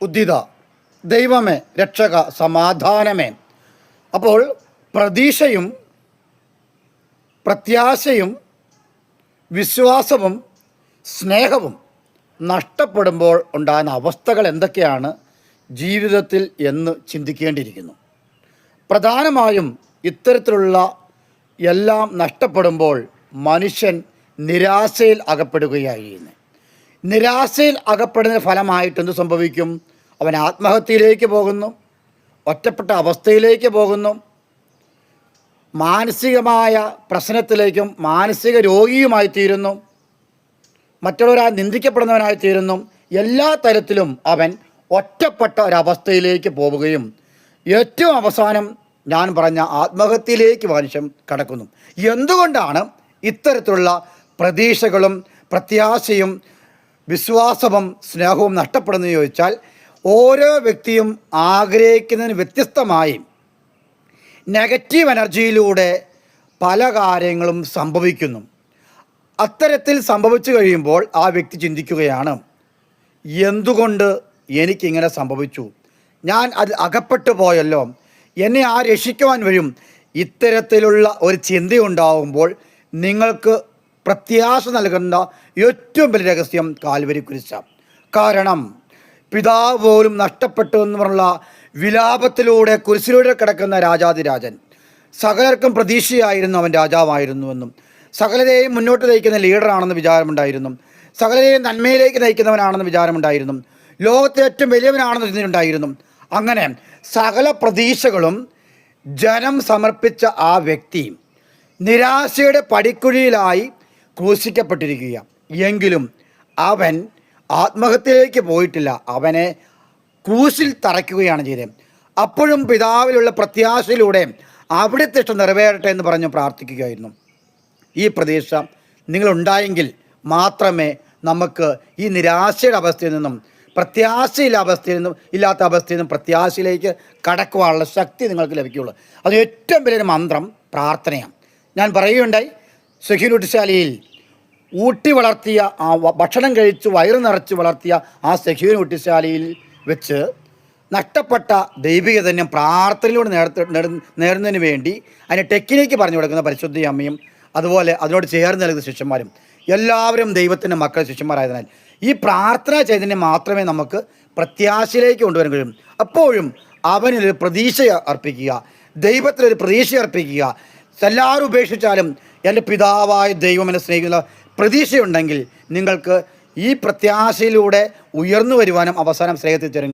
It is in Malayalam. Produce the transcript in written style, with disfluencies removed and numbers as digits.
ഉദ്ധിത ദൈവമേ രക്ഷക സമാധാനമേ. അപ്പോൾ പ്രതീക്ഷയും പ്രത്യാശയും വിശ്വാസവും സ്നേഹവും നഷ്ടപ്പെടുമ്പോൾ ഉണ്ടാകുന്ന അവസ്ഥകൾ എന്തൊക്കെയാണ് ജീവിതത്തിൽ എന്ന് ചിന്തിക്കേണ്ടിയിരിക്കുന്നു. പ്രധാനമായും ഇത്തരത്തിലുള്ള എല്ലാം നഷ്ടപ്പെടുമ്പോൾ മനുഷ്യൻ നിരാശയിൽ അകപ്പെടുകയായി ചെയ്യുന്നത്. നിരാശയിൽ അകപ്പെടുന്ന ഫലമായിട്ട് എന്ത് സംഭവിക്കും? അവൻ ആത്മഹത്യയിലേക്ക് പോകുന്നു, ഒറ്റപ്പെട്ട അവസ്ഥയിലേക്ക് പോകുന്നു, മാനസികമായ പ്രശ്നത്തിലേക്കും മാനസിക രോഗിയുമായി തീരുന്നു, മറ്റുള്ളവരാൽ നിന്ദിക്കപ്പെടുന്നവനായി തീരുന്നു. എല്ലാ തരത്തിലും അവൻ ഒറ്റപ്പെട്ട ഒരവസ്ഥയിലേക്ക് പോവുകയും ഏറ്റവും അവസാനം ഞാൻ പറഞ്ഞ ആത്മഹത്യയിലേക്ക് മനുഷ്യൻ കടക്കുന്നു. എന്തുകൊണ്ടാണ് ഇത്തരത്തിലുള്ള പ്രതീക്ഷകളും പ്രത്യാശയും വിശ്വാസവും സ്നേഹവും നഷ്ടപ്പെടുന്നതെന്ന് ചോദിച്ചാൽ, ഓരോ വ്യക്തിയും ആഗ്രഹിക്കുന്നതിന് വ്യത്യസ്തമായി നെഗറ്റീവ് എനർജിയിലൂടെ പല കാര്യങ്ങളും സംഭവിക്കുന്നു. അത്തരത്തിൽ സംഭവിച്ചു കഴിയുമ്പോൾ ആ വ്യക്തി ചിന്തിക്കുകയാണ്, എന്തുകൊണ്ട് എനിക്കിങ്ങനെ സംഭവിച്ചു, ഞാൻ അത് അകപ്പെട്ടു പോയല്ലോ, എന്നെ ആ രക്ഷിക്കുവാൻ വരും. ഇത്തരത്തിലുള്ള ഒരു ചിന്തയുണ്ടാകുമ്പോൾ നിങ്ങൾക്ക് പ്രത്യാശ നൽകുന്ന ഏറ്റവും വലിയ രഹസ്യം കാൽവരി കുരിശാണ്. കാരണം പിതാവ് പോലും നഷ്ടപ്പെട്ടു എന്ന് പറഞ്ഞുള്ള വിലാപത്തിലൂടെ കുരിശിലൂടെ കിടക്കുന്ന രാജാതിരാജൻ സകലർക്കും പ്രതീക്ഷയായിരുന്നു. അവൻ രാജാവായിരുന്നുവെന്നും സകലരെയും മുന്നോട്ട് നയിക്കുന്ന ലീഡറാണെന്ന് വിചാരമുണ്ടായിരുന്നു, സകലരെയും നന്മയിലേക്ക് നയിക്കുന്നവനാണെന്ന് വിചാരമുണ്ടായിരുന്നു, ലോകത്തെ ഏറ്റവും വലിയവനാണെന്ന് ചിന്തയുണ്ടായിരുന്നു. അങ്ങനെ സകല പ്രതീക്ഷകളും ജനം സമർപ്പിച്ച ആ വ്യക്തി നിരാശയുടെ പടിക്കുഴിയിലായി ക്രൂശിക്കപ്പെട്ടിരിക്കുക. എങ്കിലും അവൻ ആത്മഹത്യയിലേക്ക് പോയിട്ടില്ല, അവനെ ക്രൂശിൽ തറയ്ക്കുകയാണ് ചെയ്തത്. അപ്പോഴും പിതാവിലുള്ള പ്രത്യാശയിലൂടെ അവിടുത്തെ ഇഷ്ടം നിറവേറട്ടെ എന്ന് പറഞ്ഞ് പ്രാർത്ഥിക്കുകയായിരുന്നു. ഈ പ്രതീക്ഷ നിങ്ങളുണ്ടായെങ്കിൽ മാത്രമേ നമുക്ക് ഈ നിരാശയുടെ അവസ്ഥയിൽ നിന്നും ഇല്ലാത്ത അവസ്ഥയിൽ നിന്നും പ്രത്യാശയിലേക്ക് കടക്കുവാനുള്ള ശക്തി നിങ്ങൾക്ക് ലഭിക്കുകയുള്ളൂ. അത് ഏറ്റവും വലിയൊരു മന്ത്രം പ്രാർത്ഥനയാണ്. ഞാൻ പറയുകയുണ്ടായി, സെക്യൂരിറ്റിശാലയിൽ ഊട്ടി വളർത്തിയ ആ ഭക്ഷണം കഴിച്ച് വയറ് നിറച്ച് വളർത്തിയ ആ സെക്യൂരിറ്റിശാലയിൽ വെച്ച് നഷ്ടപ്പെട്ട ദൈവികതന്യം പ്രാർത്ഥനയിലൂടെ നേടുന്നതിന് വേണ്ടി അതിന് ടെക്നിക്ക് പറഞ്ഞു കൊടുക്കുന്ന പരിശുദ്ധ അമ്മയും അതുപോലെ അതിനോട് ചേർന്ന് നൽകുന്ന ശിഷ്യന്മാരും എല്ലാവരും ദൈവത്തിൻ്റെ മക്കൾ ശിഷ്യന്മാരായതിനാൽ ഈ പ്രാർത്ഥന ചൈതന്യം മാത്രമേ നമുക്ക് പ്രത്യാശയിലേക്ക് കൊണ്ടുവരാൻ കഴിയും. അപ്പോഴും അവനൊരു പ്രതീക്ഷ അർപ്പിക്കുക, ദൈവത്തിലൊരു പ്രതീക്ഷ അർപ്പിക്കുക. എല്ലാവരും ഉപേക്ഷിച്ചാലും എൻ്റെ പിതാവായ ദൈവം എന്നെ സ്നേഹിക്കുന്ന പ്രതീക്ഷയുണ്ടെങ്കിൽ നിങ്ങൾക്ക് ഈ പ്രത്യാശയിലൂടെ ഉയർന്നു വരുവാനും അവസാനം സ്നേഹത്തിൽ ചേരും.